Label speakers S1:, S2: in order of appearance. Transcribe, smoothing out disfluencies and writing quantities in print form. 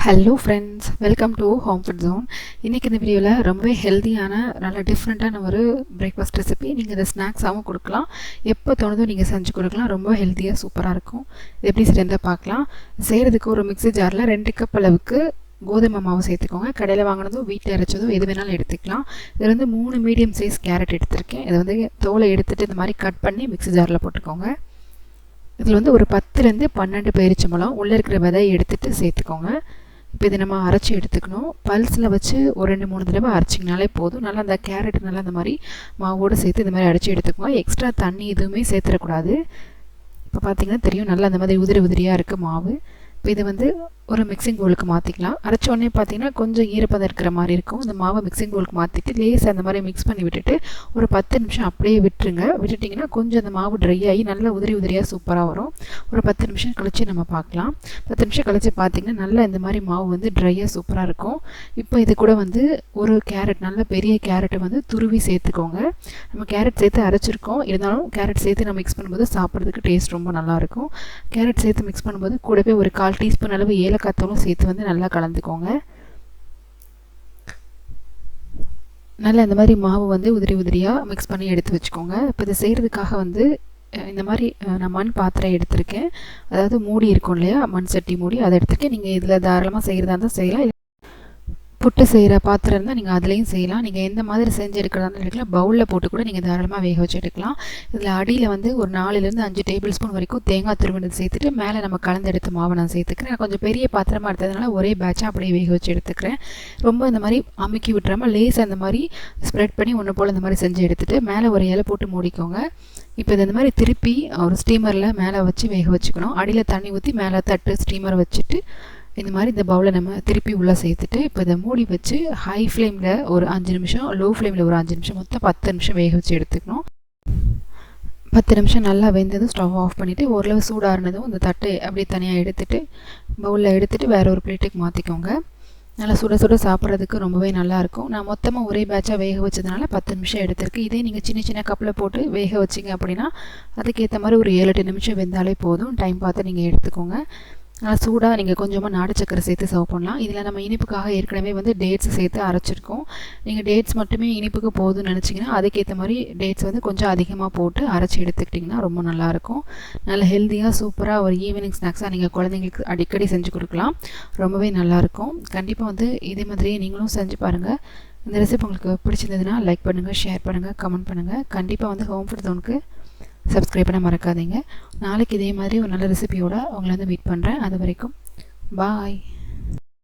S1: Hello friends, welcome to home food zone. இன்றைக்கி இந்த வீடியோவில் ரொம்ப ஹெல்த்தியான நல்ல டிஃப்ரெண்ட்டான ஒரு பிரேக்ஃபாஸ்ட் ரெசிபி. நீங்கள் இதை ஸ்நாக்ஸாகவும் கொடுக்கலாம், எப்போ தோணுதோ நீங்கள் செஞ்சு கொடுக்கலாம். ரொம்ப ஹெல்த்தியாக சூப்பராக இருக்கும். இது எப்படி செய்யறதை பார்க்கலாம். செய்கிறதுக்கு ஒரு மிக்ஸி ஜாரில் 2 கப் அளவுக்கு கோதுமை மாவு சேர்த்துக்கோங்க. கடையில் வாங்கினதோ வீட்டில் அரைச்சதோ எது வேணாலும் எடுத்துக்கலாம். இதில் வந்து 3 மீடியம் சைஸ் கேரட் எடுத்திருக்கேன். இதை வந்து தோலை எடுத்துகிட்டு இந்த மாதிரி கட் பண்ணி மிக்ஸி ஜாரில் போட்டுக்கோங்க. இதில் வந்து ஒரு 10லேருந்து 12 பேரிச்சம்பழம் உள்ளே இருக்கிற விதையை எடுத்துகிட்டு சேர்த்துக்கோங்க. இப்போ இதை நம்ம அரைச்சி எடுத்துக்கணும். பல்ஸில் வச்சு ஒரு 2-3 தடவை அரைச்சிங்கனாலே போதும். நல்லா அந்த கேரட் நல்லா அந்த மாதிரி மாவோடு சேர்த்து இந்த மாதிரி அரைச்சி எடுத்துக்கோங்க. எக்ஸ்ட்ரா தண்ணி எதுவுமே சேர்த்துடக்கூடாது. இப்போ பார்த்தீங்கன்னா தெரியும், நல்லா அந்த மாதிரி உதிரி உதிரியாக இருக்குது மாவு. இப்போ இதை வந்து ஒரு மிக்சிங் பவுலுக்கு மாற்றிக்கலாம். அரைச்ச உடனே பார்த்தீங்கன்னா கொஞ்சம் ஈரப்பதம் இருக்கிற மாதிரி இருக்கும். இந்த மாவை மிக்சிங் பவுலுக்கு மாற்றிட்டு லேஸ் அந்த மாதிரி மிக்ஸ் பண்ணி விட்டுட்டு ஒரு 10 நிமிஷம் அப்படியே விட்டுருங்க. விட்டுட்டிங்கன்னா கொஞ்சம் அந்த மாவு ட்ரை ஆகி நல்லா உதிரி உதிரியாக சூப்பராக வரும். ஒரு 10 நிமிஷம் கழித்து நம்ம பார்க்கலாம். 10 நிமிஷம் கழித்து பார்த்தீங்கன்னா நல்லா இந்த மாதிரி மாவு வந்து ட்ரையாக சூப்பராக இருக்கும். இப்போ இது கூட வந்து ஒரு கேரட், நல்ல பெரிய கேரட்டை வந்து துருவி சேர்த்துக்கோங்க. நம்ம கேரட் சேர்த்து அரைச்சிருக்கோம், இருந்தாலும் கேரட் சேர்த்து நம்ம மிக்ஸ் பண்ணும்போது சாப்பிட்றதுக்கு டேஸ்ட் ரொம்ப நல்லாயிருக்கும். கேரட் சேர்த்து மிக்ஸ் பண்ணும்போது கூடவே ஒரு 1/4 டீஸ்பூன் அளவு ஏலக்காத்தூளும் சேர்த்து வந்து நல்லா கலந்துக்கோங்க. நல்லா இந்த மாதிரி மாவு வந்து உதிரி உதிரியாக மிக்ஸ் பண்ணி எடுத்து வச்சுக்கோங்க. இப்போ இதை செய்கிறதுக்காக வந்து இந்த மாதிரி நான் மண் பாத்திரம் எடுத்திருக்கேன். அதாவது மூடி இருக்கும் இல்லையா, மண் சட்டி மூடி, அதை எடுத்திருக்கேன். நீங்கள் இதில் தாராளமாக செய்கிறதா இருந்தால் செய்யலாம். புட்டு செய்கிற பாத்திரம் இருந்தால் நீங்கள் அதுலேயும் செய்யலாம். நீங்கள் எந்த மாதிரி செஞ்சு எடுக்கிறதா எடுக்கலாம். பவுலில் போட்டு கூட நீங்கள் தாராளமாக வேக வச்சு எடுக்கலாம். இதில் அடியில் வந்து ஒரு 4லேருந்து 5 டேபிள் ஸ்பூன் வரைக்கும் தேங்காய் துருவினது சேர்த்துட்டு மேலே நம்ம கலந்து எடுத்த மாவை நான் சேர்த்துக்கிறேன். கொஞ்சம் பெரிய பாத்திரமாக எடுத்ததுனால ஒரே பேட்சாக அப்படியே வேக வச்சு எடுத்துக்கிறேன். ரொம்ப இந்த மாதிரி அமுக்கி விட்டுறாமல் லேசாக அந்த மாதிரி ஸ்ப்ரெட் பண்ணி ஒன்று போல் இந்த மாதிரி செஞ்சு எடுத்துகிட்டு மேலே ஒரு இலை போட்டு மூடிக்கோங்க. இப்போ இது இந்த மாதிரி திருப்பி ஒரு ஸ்டீமரில் மேலே வச்சு வேக வச்சுக்கணும். அடியில் தண்ணி ஊற்றி மேலே தட்டு ஸ்டீமரை வச்சுட்டு இந்த மாதிரி இந்த பவுலை நம்ம திருப்பி உள்ளே சேர்த்துட்டு இப்போ இதை மூடி வச்சு ஹை ஃப்ளேமில் ஒரு 5 நிமிஷம், லோ ஃப்ளேமில் ஒரு 5 நிமிஷம், மொத்தம் 10 நிமிஷம் வேக வச்சு எடுத்துக்கணும். 10 நிமிஷம் நல்லா வெந்ததும் ஸ்டவ் ஆஃப் பண்ணிவிட்டு ஓரளவு சூடாகினதும் இந்த தட்டை அப்படியே தனியாக எடுத்துகிட்டு பவுலில் எடுத்துகிட்டு வேறு ஒரு பிளேட்டுக்கு மாற்றிக்கோங்க. நல்லா சுட சுட சாப்பிட்றதுக்கு ரொம்பவே நல்லாயிருக்கும். நான் மொத்தமாக ஒரே பேட்சாக வேக வச்சதுனால 10 நிமிஷம் எடுத்திருக்கு. இதே நீங்கள் சின்ன சின்ன கப்பில் போட்டு வேக வச்சிங்க அப்படின்னா அதுக்கேற்ற மாதிரி ஒரு 7-8 நிமிஷம் வெந்தாலே போதும். டைம் பார்த்து நீங்கள் எடுத்துக்கோங்க. நல்லா சூடாக நீங்கள் கொஞ்சமாக நாட்டு சக்கரை சேர்த்து சர்வ் பண்ணலாம். இதில் நம்ம இனிப்புக்காக ஏற்கனவே வந்து டேட்ஸ் சேர்த்து அரைச்சிருக்கோம். நீங்கள் டேட்ஸ் மட்டுமே இனிப்புக்கு போதும்னு நினச்சிங்கன்னா அதுக்கேற்ற மாதிரி டேட்ஸ் வந்து கொஞ்சம் அதிகமாக போட்டு அரைச்சி எடுத்துக்கிட்டிங்கன்னா ரொம்ப நல்லாயிருக்கும். நல்ல ஹெல்த்தியாக சூப்பராக ஒரு ஈவினிங் ஸ்நாக்ஸாக நீங்கள் குழந்தைங்களுக்கு அடிக்கடி செஞ்சு கொடுக்கலாம். ரொம்பவே நல்லாயிருக்கும். கண்டிப்பாக வந்து இதே மாதிரியே நீங்களும் செஞ்சு பாருங்கள். இந்த ரெசிபி உங்களுக்கு பிடிச்சிருந்ததுன்னா லைக் பண்ணுங்கள், ஷேர் பண்ணுங்கள், கமெண்ட் பண்ணுங்கள். கண்டிப்பாக வந்து ஹோம் ஃபுட் ஜோனுக்கு சப்ஸ்கிரைப் பண்ண மறக்காதீங்க. நாளைக்கு இதே மாதிரி ஒரு நல்ல ரெசிபியோட உங்களை வந்து மீட் பண்ணுறேன். அது வரைக்கும் பாய்.